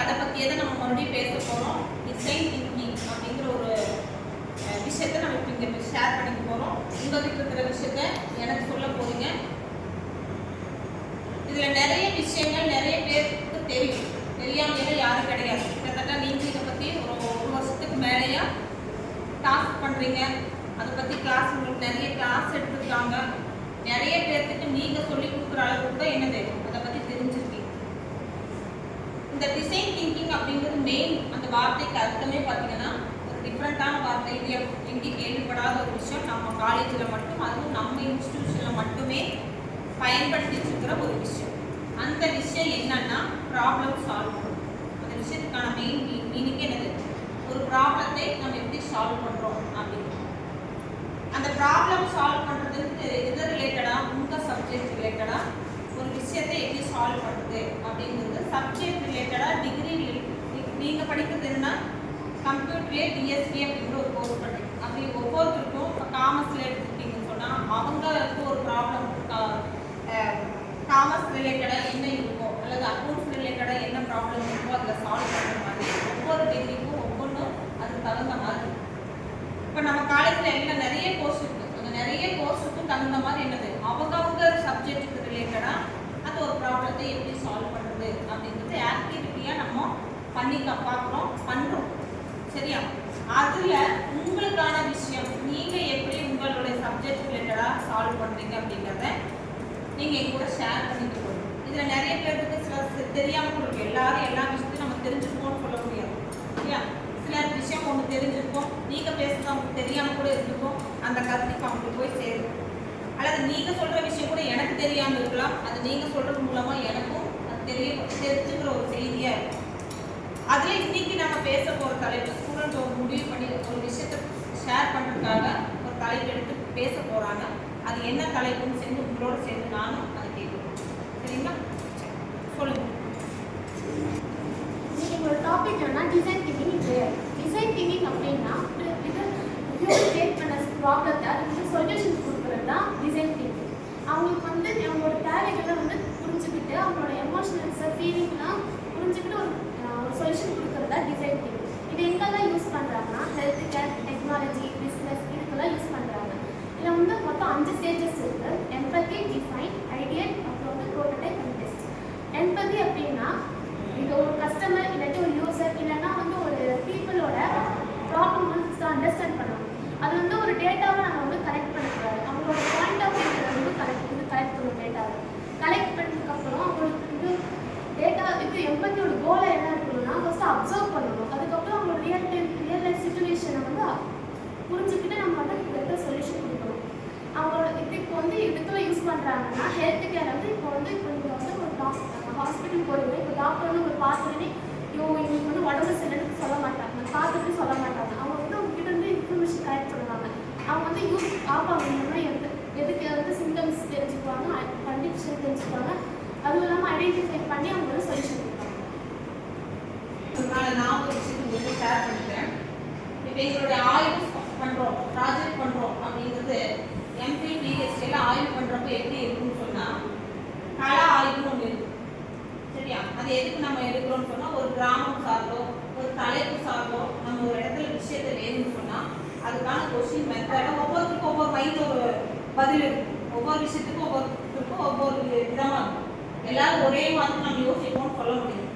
அதை பற்றியே தான் நம்ம மறுபடியும் பேச போகிறோம். டிசைன் திங்கிங் அப்படிங்கிற ஒரு விஷயத்தை நம்ம இப்போ இங்கே ஷேர் பண்ணிக்க போகிறோம். உங்ககிட்ட இருக்கிற விஷயத்த எனக்கு சொல்ல போகிறீங்க. இதில் நிறைய விஷயங்கள் நிறைய பேருக்கு தெரியும், தெரியாமையில யாரும் கிடையாது. கிட்டத்தட்ட நீங்கள் இதை பற்றி ஒரு வருஷத்துக்கு மேலேயா டாஸ்க் பண்ணுறீங்க. அதை பற்றி கிளாஸ் உங்களுக்கு நிறைய கிளாஸ் எடுத்துருக்காங்க. நிறைய பேர்த்துக்கு நீங்கள் சொல்லி கொடுக்குற அளவுக்கு தான் என்னது அதை பற்றி தெரிஞ்சிருக்கீங்க. இந்த டிசைன் திங்கிங் அப்படிங்கிறது மெயின் அந்த வார்த்தைக்கு அர்த்தமே பார்த்தீங்கன்னா ஒரு டிஃப்ரெண்ட்டான வார்த்தை. இது எங்கேயும் கேள்விப்படாத ஒரு விஷயம். நம்ம காலேஜில் மட்டும், அதுவும் நம்ம இன்ஸ்டிடியூஷனில் மட்டுமே பயன்படுத்திட்டு இருக்கிற ஒரு விஷயம். அந்த விஷயம் என்னன்னா ப்ராப்ளம் சால்வ் பண்ணும். அந்த விஷயத்துக்கான மெயின் மீனிங் என்னது, ஒரு ப்ராப்ளத்தை நம்ம எப்படி சால்வ் பண்ணுறோம் அப்படின்னு. அந்த ப்ராப்ளம் சால்வ் பண்ணுறதுக்கு எது ரிலேட்டடாக, உங்கள் சப்ஜெக்ட் ரிலேட்டடாக ஒரு விஷயத்தை எப்படி சால்வ் பண்ணுறது அப்படிங்கிறது சப்ஜெக்ட் ரிலேட்டடாக. டிகிரி நீங்கள் படிக்கிறது என்னன்னா கம்ப்யூட்டர்லேயே டிஎஸ்பி அப்படிங்கிற ஒரு கோர்ஸ் பண்ணுறீங்க. அப்படி ஒவ்வொருத்தருக்கும் இப்போ காமர்ஸில் எடுத்துக்கிட்டிங்கன்னு சொன்னால் அவங்களுக்கு ஒரு ப்ராப்ளம் காமர்ஸ் ரிலேட்டடாக என்ன இருக்கோ அல்லது அக்கௌண்ட்ஸ் ரிலேட்டடாக என்ன ப்ராப்ளம் இருக்கோ அதில் சால்வ் பண்ணுற மாதிரி ஒவ்வொரு டிகிரிக்கும் ஒவ்வொன்றும் அதுக்கு தகுந்த மாதிரி. இப்போ நம்ம காலேஜில் எல்லாம் நிறைய கோர்ஸ் இருக்குது. அந்த நிறைய கோர்ஸுக்கும் தகுந்த மாதிரி என்னது அவங்க சப்ஜெக்ட்டுக்கு ரிலேட்டடாக அந்த ஒரு ப்ராப்ளத்தை எப்படி சால்வ் பண்ணுறது அப்படிங்கிறது ஆக்டிவிட்டியாக நம்ம பண்ணுறோம். சரியா? அதில் உங்களுக்கான விஷயம் நீங்கள் எப்படி உங்களுடைய சப்ஜெக்ட் ரிலேட்டடாக சால்வ் பண்ணுறீங்க அப்படிங்கிறத நீங்கள் என் கூட ஷேர் பண்ணிட்டு போகணும். இதில் நிறைய பேருக்கு சில தெரியாமல் கூட இருக்கும். எல்லாரும் எல்லா விஷயத்தையும் நம்ம தெரிஞ்சுருக்கோம்னு சொல்ல முடியாது இல்லையா? சில விஷயம் ஒன்று தெரிஞ்சிருக்கோம், நீங்கள் பேசுறது அவங்களுக்கு தெரியாமல் கூட இருந்துக்கும். அந்த கருத்துக்கு அவங்களுக்கு போய் சேரும். அல்லது நீங்கள் சொல்கிற விஷயம் கூட எனக்கு தெரியாமல் இருக்கலாம். அது நீங்கள் சொல்கிறது மூலமாக எனக்கும் அது தெரிஞ்சுக்கிற ஒரு செய்தியாக இருக்கும். அதில் இன்றைக்கி நம்ம பேச போகிற தலைப்பு ஸ்டூடெண்ட் ஒரு முடிவு பண்ணி ஒரு விஷயத்தை ஷேர் பண்ணுறதுக்காக ஒரு தலைப்பு எடுத்து பேச போகிறாங்க. அது என்ன தலைப்புன்னு சேர்ந்து உங்களோட சேர்ந்து நானும் அதை கேட்குறோம். சரிங்களா? சொல்லுங்கள். ஒரு டாபிக் என்னன்னா டிசைன் திங்கிங். டிசைன் திங்கிங் அப்படின்னா இது கிரியேட் பண்ண ப்ராப்ளத்தை அதுக்கு சொல்யூஷன் கொடுக்குறது தான் டிசைன் திங்கிங். அவங்களுக்கு அவங்களோட தேவைகளை புரிஞ்சுக்கிட்டு அவங்களோட எமோஷனல்ஸை ஃபீலிங்லாம் புரிஞ்சுக்கிட்டு ஒரு சொல்யூஷன் கொடுக்குறது தான் டிசைன் திங்கிங். இது எங்கெல்லாம் யூஸ் பண்ணுறாங்கன்னா ஹெல்த் கேர், டெக்னாலஜி, பிஸ்னஸ் இதுக்கெல்லாம் யூஸ் பண்ணுறாங்க. இதில் மொத்தம் 5 ஸ்டேஜஸ் இருக்குது. எம்பதி, டிஃபைன், ஐடியல், அப்புறம் ப்ரோட்டோடைப் அண்ட் டெஸ்ட். எம்பதி அப்படின்னா இது ஒரு கஸ்டமர் இல்லாட்டி ஒரு யூசர் இல்லைன்னா ஒரு பீப்புளோட ப்ராப்ளம் அண்டர்ஸ்டாண்ட் பண்ணணும். அது ஒரு டேட்டாவை நம்ம கலெக்ட் பண்ணக்கூடாது. அவங்களோட பாயிண்ட் ஆஃப் வியூ கலெக்ட் பண்ணணும். டேட்டாவை கலெக்ட் பண்ணதுக்கப்புறம் அவங்களுக்கு டேட்டா எம்பத்தியோட கோலை என்ன இருக்கணும்னா ஃபஸ்ட்டு அப்சர்வ் பண்ணணும். அதுக்கப்புறம் அவங்களோட ரியல் லைஃப் சுச்சுவேஷனை புரிஞ்சுக்கிட்டு நம்ம பெட்டர் சொல்யூஷன் கொடுக்கணும். அவங்களோட இப்போ இதுக்கெல்லாம் யூஸ் பண்ணுறாங்கன்னா ஹெல்த் கேர் இப்போ நீங்கள் ஒரு ஹாஸ்பிட்டல் போகிறீங்க. இப்போ டாக்டர் உங்களுக்கு பார்த்துட்டு இவங்களுக்கு உடம்பு சரியில்லைன்னு சொல்ல மாட்டாங்க, பார்த்துட்டு சொல்ல மாட்டாங்க. அவங்க உங்ககிட்ட இன்ஃபர்மேஷன் கலெக்ட் பண்ணுவாங்க. அவங்க யூஸ் பார்ப்பாங்க. இந்த எதுக்கு சிம்டம்ஸ் தெரிஞ்சுக்குவாங்க, கண்டிஷன் தெரிஞ்சுக்குவாங்க. அதுவும் இல்லாமல் ஐடென்டிஃபை பண்ணி அவங்க சொல்யூஷன் கொடுப்பாங்க. நான் ஒரு விஷயத்தை உங்களுக்கு ஷேர் பண்ணிக்கிறேன். இப்போ எங்களுடைய ஆய்வு பண்ணுறோம், ப்ராஜெக்ட் பண்ணுறோம் அப்படிங்கிறது எம்பி பிஎஸ்சியில் ஆய்வு பண்ணுறப்ப எப்படி இருக்குன்னு சொன்னால் கள ஆய்வுன்னு ஒன்று இருக்குது. சரியா? அது எதுக்கு நம்ம எடுக்கிறோம்னு சொன்னால் ஒரு கிராமம் சார்ந்தோ ஒரு தலைப்பு சார்ந்தோ நம்ம ஒரு இடத்துல விஷயத்தை வேணும்னு சொன்னால் அதுக்கான கொஸ்டின் மெத்தடை ஒவ்வொருத்தருக்கும் ஒவ்வொரு மைண்டில் ஒரு பதில் இருக்கும். ஒவ்வொரு விஷயத்துக்கும் ஒவ்வொருத்தருக்கும் ஒவ்வொரு விதமாக இருக்கும். எல்லாரும் ஒரே மாதிரி நம்ம யோசிப்போம்னு சொல்ல முடியும்.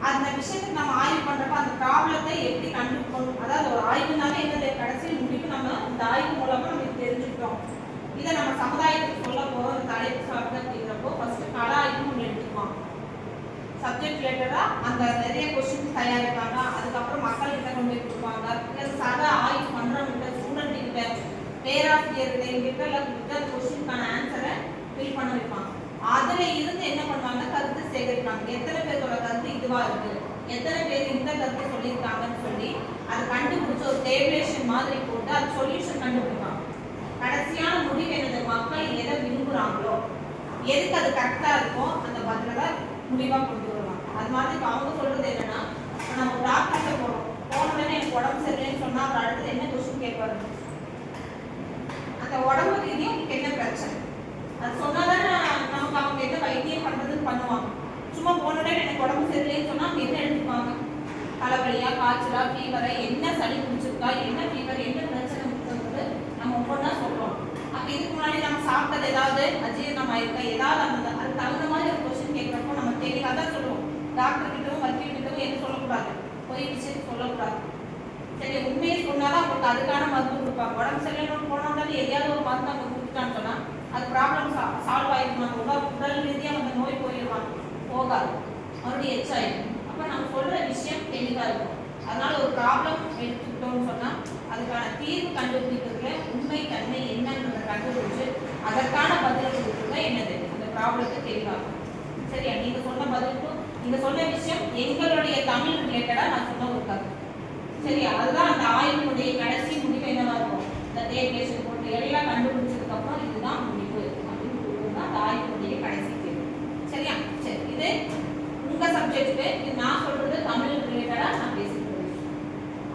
அந்த விஷயத்துக்கு நம்ம ஆய்வு பண்ணுறப்ப அந்த ப்ராப்ளத்தை எப்படி கண்டுபிடிக்கணும், அதாவது ஒரு ஆய்வுனாலே என்னது கடைசியில் முடிக்கும். நம்ம இந்த ஆய்வு மூலமாக நம்ம இது தெரிஞ்சுக்கிட்டோம். இதை நம்ம சமுதாயத்துக்கு சொல்ல போகிறோம். அந்த தலைப்பு சார்ந்து அப்படிங்கிறப்போ ஃபஸ்ட்டு கள ஆய்வுன்னு ஒன்று எடுத்துக்குவாங்க. சப்ஜெக்ட் ரிலேட்டடாக அந்த நிறைய கொஸ்டின்ஸ் தயாரிப்பாங்க. அதுக்கப்புறம் மக்கள்கிட்ட கொண்டு போய் கொடுப்பாங்க. இல்லை சக ஆய்வு பண்ணுறவங்கிட்ட, ஸ்டூடெண்ட்கிட்ட, பேராசிரியர்கிட்ட எங்கிட்ட எல்லாம் கொடுத்து அந்த கொஸ்டினுக்கான ஆன்சரை ஃபில் பண்ண வைப்பாங்க. அதில் இருந்து என்ன பண்ணுவாங்க, கருத்து சேகரிப்பாங்க. எத்தனை பேரோட கருத்து இதுவாக இருக்குது, எத்தனை பேர் இந்த கருத்தை சொல்லியிருக்காங்கன்னு சொல்லி அதை கண்டுபிடிச்சி ஒரு டேபிளேஷன் மாதிரி போட்டு அது சொல்யூஷன் கண்டுபிடிப்பாங்க. கடைசியான முடிவு என்னது, மக்கள் எதை விரும்புகிறாங்களோ எதுக்கு அது கரெக்டாக இருக்கோ அந்த பதில தான் முடிவாக கொண்டு வருவாங்க. அது மாதிரி இப்போ அவங்க சொல்கிறது என்னென்னா, இப்போ நம்ம டாக்டர்கிட்ட போகிறோம், போன உடனே எனக்கு உடம்பு சரியில்லைன்னு சொன்னால் அவர் அடுத்தது என்ன கொஸ்டின் கேட்பாரு, அந்த உடம்பு ரீதியாக உங்களுக்கு என்ன பிரச்சனை, அது சொன்னால் தான் நமக்கு அவங்க என்ன வைத்தியம் பண்ணுறதுன்னு பண்ணுவாங்க. சும்மா போன உடனே எனக்கு உடம்பு சரியில்லைன்னு சொன்னால் அவங்க என்ன எடுத்துப்பாங்க, காய்ச்சலா ஃபீவரா என்ன சளி பிடிச்சிருக்கா என்ன ஃபீவர் என்ன பிரச்சனை இருக்குன்னு நம்ம ஒவ்வொன்றா சொல்றோம். அப்ப இதுக்கு முன்னாடி நம்ம சாப்பிட்டது ஏதாவது அஜீரணம் ஆயிருக்கா ஏதாவது அந்த அதுக்கு தகுந்த மாதிரி ஒரு கொஸ்டின் கேட்கறப்போ நம்ம தெளிவாக தான் சொல்லுவோம். டாக்டர் கிட்டவும் வக்கீல் கிட்டவும் எதுவும் சொல்லக்கூடாது, பொய் விஷயம் சொல்லக்கூடாது. சரி, உண்மையை சொன்னாதான் அவங்களுக்கு அதுக்கான மருந்து கொடுப்பாங்க. உடம்பு சரியில்லைன்னு போனாலும் எதையாவது ஒரு மருந்து அவங்க கொடுத்துட்டான்னு சொன்னா அது ப்ராப்ளம் சால்வ் ஆயிருமா, உடல் ரீதியாக அந்த நோய் போயிடுவாங்க, போகாது, மறுபடியும் எச்சாயிடும். அப்போ நம்ம சொல்ற விஷயம் தெளிவாக இருக்கும். அதனால ஒரு ப்ராப்ளம் எடுத்துக்கிட்டோம்னு சொன்னா அதுக்கான தீர்வு கண்டுபிடிக்கிறதுல உண்மை தன்மை என்னன்றதை கண்டுபிடிச்சு அதற்கான பதில் கொடுக்குறது என்னது அந்த ப்ராப்ளத்தை தெளிவாகும். சரியா? நீங்க சொன்ன பதிலுக்கும் நீங்க சொன்ன விஷயம் எங்களுடைய தமிழ் ரிலேட்டடா நான் சொன்ன ஒரு கருத்து. சரியா? அதுதான் அந்த ஆய்வுடைய கடைசி முடிவு என்னவா இருக்கும், இந்த டேபிளேஷன் போட்டு எல்லாம் கண்டுபிடிச்சதுக்கு அப்புறம் இதுதான் முடிவு அப்படின்னு கொடுக்குறது அந்த ஆய்வுடைய கடைசி தேர்வு. சரியா? சரி, இது உங்க சப்ஜெக்ட்டுக்கு, இது நான் சொல்றது தமிழ் ரிலேட்டடா நான் பேசிட்டு.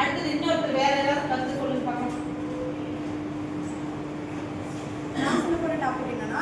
அடுத்தது இன்னொருத்தர் வேற ஏதாவது கருத்து சொல்லுங்க பார்க்கலாம். நான் சொல்ல போகிற டாபிக் என்னன்னா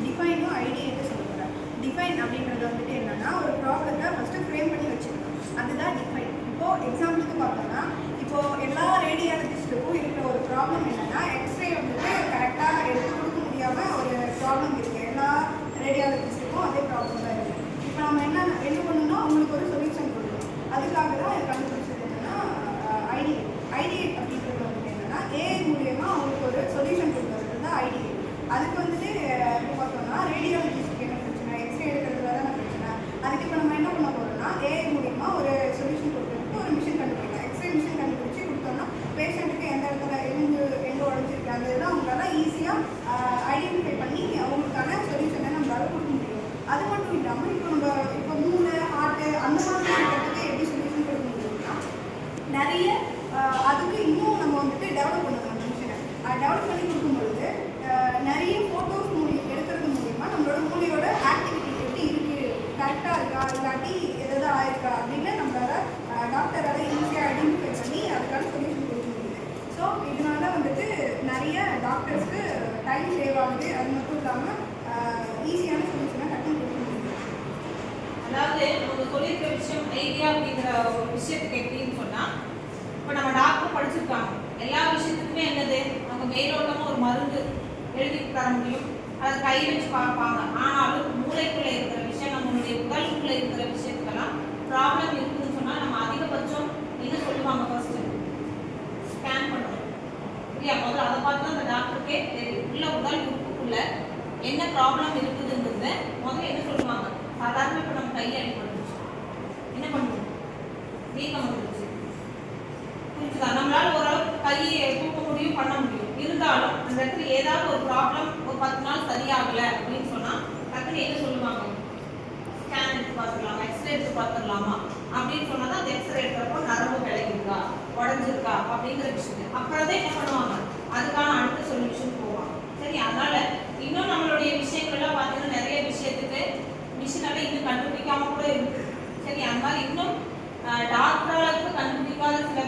டிஃபைனும் ஐடியேட்டு சொல்ல போகிறேன். டிஃபைன் அப்படின்றது வந்துட்டு என்னன்னா ஒரு ப்ராப்ளத்தை ஃபஸ்ட்டு ஃப்ரேம் பண்ணி வச்சுக்கணும், அதுதான் டிஃபைன். இப்போது எக்ஸாம்பிளுக்கு பார்த்தோம்னா இப்போது எல்லா ரேடியாலஜிஸ்ட்டுக்கும் இருக்கிற ஒரு ப்ராப்ளம் என்னன்னா எக்ஸ்ரே வந்துட்டு கரெக்டாக எடுத்து கொடுக்க முடியாமல் ஒரு ப்ராப்ளம் இருக்குது. எல்லா ரேடியாலஜிஸ்ட்டுக்கும் அதே ப்ராப்ளம் தான் இருக்குது. இப்போ நம்ம என்ன பண்ணணும்னா அவங்களுக்கு ஒரு சொல்யூஷன் கொடுக்கணும். அதுக்காக தான் கண்டுபிடிச்சது என்னன்னா ஐடியேட் அப்படின்றது வந்துட்டு என்னன்னா ஏஐ மூலியமா அவங்களுக்கு ஒரு சொல்யூஷன் கொடுக்கறது தான் ஐடியேட். அதுக்கு வந்துட்டு இப்போ பார்த்தோம்னா ரேடியாலஜிஸ்ட்க்கு என்ன பிரச்சனை, எக்ஸ்ரே எடுக்கிறதுல தானே பிரச்சனை. அதுக்கு இப்போ நம்ம என்ன பண்ண போறோம்னா ஏஐ மூலியமா ஒரு சொல்யூஷன் கொடுக்கறதுக்கு ஒரு மிஷின் கண்டுபிடிக்கலாம். எக்ஸ்ரே மிஷின் கண்டுபிடிச்சி கொடுத்தோம்னா பேஷண்ட்டுக்கு எந்த இடத்துல எங்கே உடஞ்சிருக்கு அந்த இதெல்லாம் அவங்களால ஈஸியாக ஐடென்டிஃபை பண்ணி அவங்களுக்கான சொல்யூஷனை நம்மளால கொடுக்க முடியும். அது மட்டும் இல்லாமல் இப்போ மூளை ஹார்ட்டு அந்த மாதிரி இருக்கிறதுக்கு எப்படி சொல்யூஷன் கொடுக்க முடியும்னா நிறைய அதுக்கு இன்னும் நம்ம வந்துட்டு டெவலப் பண்ணணும். அந்த மிஷினை டெவலப் பண்ணி கொடுக்கும்பொழுது நிறைய ஃபோட்டோஸ் எடுக்கிறது மூலிமா நம்மளோட மூளையோட ஆக்டிவிட்டி எப்படி இருக்குது, கரெக்டாக இருக்கா இல்லாட்டி எதாவது ஆயிருக்கா அப்படின்னு நம்மளால டாக்டரால் ஈஸியாக ஐடென்டிஃபை பண்ணி அதுக்கான சொல்யூஷன் கொடுக்க முடியுது. ஸோ இதனால வந்துட்டு நிறைய டாக்டர்ஸ்க்கு டைம் சேவ் ஆகுது. அது மட்டும் இல்லாமல் ஈஸியான சொல்யூஷனை டக்குன்னு கொடுக்க முடியுது. அதாவது அவங்க சொல்லியிருக்கிற விஷயம் ஐடியா அப்படிங்கிற ஒரு விஷயத்துக்கு எப்படின்னு சொன்னா, இப்போ நம்ம டாக்டர் படிச்சிருக்காங்க, எல்லா விஷயத்துக்குமே என்னது அவங்க மேலோட்டமாக ஒரு மருந்து எழுதி தர முடியும், அதை கை வச்சு பார்ப்பாங்க. ஆனாலும் மூளைக்குள்ள இருக்கிற விஷயம், நம்மளுடைய உடலுக்குள்ள இருக்கிற விஷயத்துக்கெல்லாம் ப்ராப்ளம் இருக்குதுன்னு சொன்னால் நம்ம அதிகபட்சம் என்ன சொல்லுவாங்க, ஃபர்ஸ்ட் ஸ்கேன் பண்ணுறோம் இல்லையா? முதல்ல அதை பார்த்து தான் அந்த டாக்டருக்கே தெரியும் உள்ள உடல் உறுப்புக்குள்ள என்ன ப்ராப்ளம் இருக்குதுங்கிறத முதல்ல என்ன சொல்லுவாங்க. சாதாரண இப்போ நம்ம கையை அடிபட்டுச்சு, என்ன பண்ணுவோம், வீக்கம் வந்துருச்சு, புரிஞ்சுதா? நம்மளால ஓரளவுக்கு கையை தூக்க முடியும், பண்ண முடியும். இருந்தாலும் அந்த இடத்துல ஏதாவது ஒரு ப்ராப்ளம் ஒரு 10 நாள் சரியாகலை அப்படின்னு சொன்னா டக்குன்னு என்ன சொல்லுவாங்க, ஸ்கேன் எடுத்து பார்த்துக்கலாமா, எக்ஸ்ரே எடுத்து பார்த்துடலாமா அப்படின்னு சொன்னா தான் அந்த எக்ஸ்ரே எடுக்கிறப்போ நரம்பு விளையிருக்கா உடஞ்சிருக்கா அப்படிங்கிற விஷயத்துக்கு அப்புறம் தான் என்ன பண்ணுவாங்க, அதுக்கான அடுத்த சொல்யூஷன் போவாங்க. சரி, அதனால இன்னும் நம்மளுடைய விஷயங்கள்லாம் பார்த்தீங்கன்னா நிறைய விஷயத்துக்கு மிஷினெல்லாம் இன்னும் கண்டுபிடிக்காம கூட இருக்கு. சரி, அந்த மாதிரி இன்னும் டாக்டர்களுக்கு கண்டுபிடிக்காத சில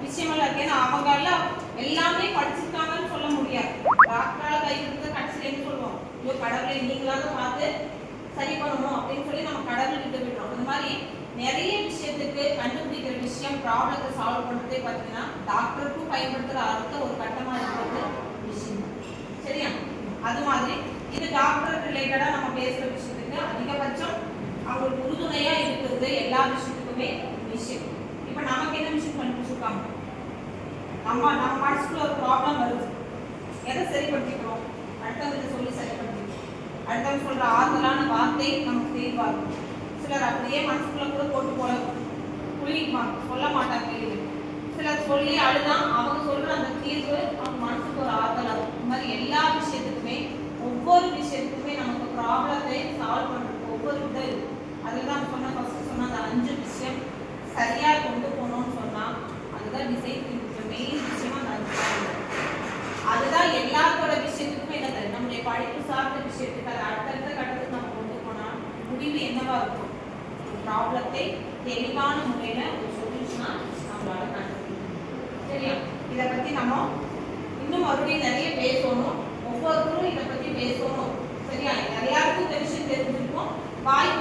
விஷயமெல்லாம் இருக்கு. ஏன்னா அவங்க எல்லாம் எல்லாமே படிச்சிருக்காங்கன்னு சொல்ல முடியாது. டாக்டரால் கை கொடுத்து கடைசியிலேன்னு சொல்லுவோம், ஐயோ கடவுளை நீங்களாக பார்த்து சரி பண்ணணும் அப்படின்னு சொல்லி நம்ம கடவுள் கிட்ட விடுறோம். அந்த மாதிரி நிறைய விஷயத்துக்கு கண்டுபிடிக்கிற விஷயம் ப்ராப்ளத்தை சால்வ் பண்ணுறதே பார்த்தீங்கன்னா டாக்டருக்கும் பயன்படுத்துகிற அடுத்த ஒரு கட்டமாக இருக்கிறது விஷயம். சரியா? அது மாதிரி இது டாக்டர் ரிலேட்டடாக நம்ம பேசுகிற விஷயத்துக்கு அதிகபட்சம் அவங்களுக்கு உறுதுணையாக இருக்கிறது எல்லா விஷயத்துக்குமே விஷயம். இப்போ நமக்கு என்ன விஷயம் கண்டுபிடிச்சிருக்காங்க, நம்ம மனசுக்குள்ள ஒரு ப்ராப்ளம் வருது, எதை சரிப்படுத்திக்கிறோம், அடுத்தவங்க சொல்லி சரிப்படுத்திக்கிறோம். அடுத்தவங்க சொல்கிற ஆறுதலான வார்த்தை நமக்கு தீர்வாகும். சிலர் அப்படியே மனசுக்குள்ள கூட போட்டு போல புரியுமா சொல்ல மாட்டாங்க வெளியில். சிலர் சொல்லி அழுதான் அவங்க சொல்கிற அந்த தீர்வு அவங்க மனசுக்கு ஒரு ஆறுதலாகும். இந்த மாதிரி எல்லா விஷயத்துக்குமே ஒவ்வொரு விஷயத்துக்குமே நமக்கு ப்ராப்ளத்தை சால்வ் பண்ணுறதுக்கு ஒவ்வொரு இது இருக்குது. அதில் தான் சொன்ன ஃபஸ்ட்டு சொன்ன அந்த 5 விஷயம் சரியாக கொண்டு போகணும்னு சொன்னால் அதுதான் டிசைன் திங்கிங் மெயின் விஷயமா நான் அதுதான் எல்லாத்தோட விஷயத்துக்குமே என்ன தரும், நம்முடைய படிப்பு சார்ந்த விஷயத்துக்கு அதை அடுத்தடுத்த கட்டத்துக்கு நம்ம கொண்டு போனால் முடிவு என்னவா இருக்கும், ப்ராப்ளத்தை தெளிவான முறையில் ஒரு சொல்யூஷனாக நம்மளால கண்டுபிடிக்கணும். சரியா? இதை பற்றி நம்ம இன்னும் மறுபடியும் நிறைய பேசணும், ஒவ்வொருத்தரும் இதை பற்றி பேசணும். சரியா? எல்லாருக்கும் இந்த விஷயம் தெரிஞ்சிருக்கும். வாய்ப்பு